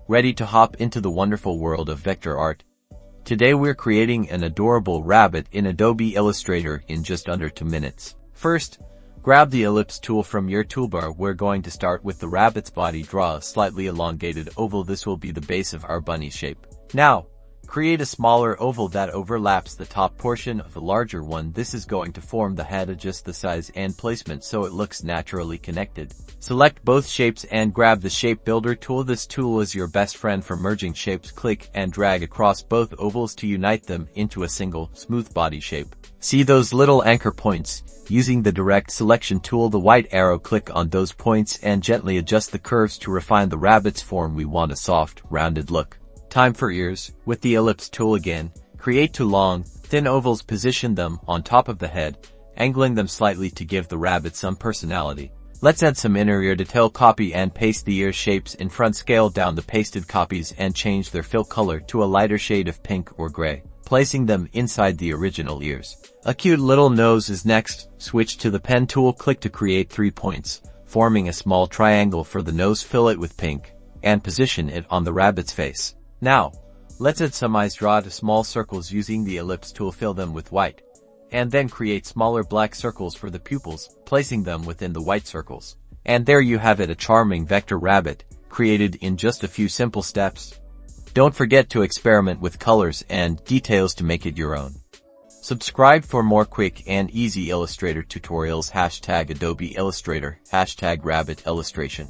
ready to hop into the wonderful world of vector art. Today we're creating an adorable rabbit in Adobe Illustrator in just under 2 minutes. First, grab the ellipse tool from your toolbar. We're going to start with the rabbit's body. Draw a slightly elongated oval. This will be the base of our bunny shape. Now, create a smaller oval that overlaps the top portion of the larger one. This is going to form the head. Adjust the size and placement so it looks naturally connected. Select both shapes and grab the shape builder tool. This tool is your best friend for merging shapes. Click and drag across both ovals to unite them into a single, smooth body shape. See those little anchor points? Using the direct selection tool, the white arrow, click on those points and gently adjust the curves to refine the rabbit's form. We want a soft, rounded look. Time for ears. With the ellipse tool again, create 2 long, thin ovals. Position them on top of the head, angling them slightly to give the rabbit some personality. Let's add some inner ear detail. Copy and paste the ear shapes in front. Scale down the pasted copies and change their fill color to a lighter shade of pink or gray, placing them inside the original ears. A cute little nose is next. Switch to the pen tool. Click to create 3 points, forming a small triangle for the nose. Fill it with pink and position it on the rabbit's face. Now, let's add some eyes. Draw 2 small circles using the ellipse tool. Fill them with white, and then create smaller black circles for the pupils, placing them within the white circles. And there you have it, a charming vector rabbit, created in just a few simple steps. Don't forget to experiment with colors and details to make it your own. Subscribe for more quick and easy Illustrator tutorials. #Adobe Illustrator, #Rabbit Illustration.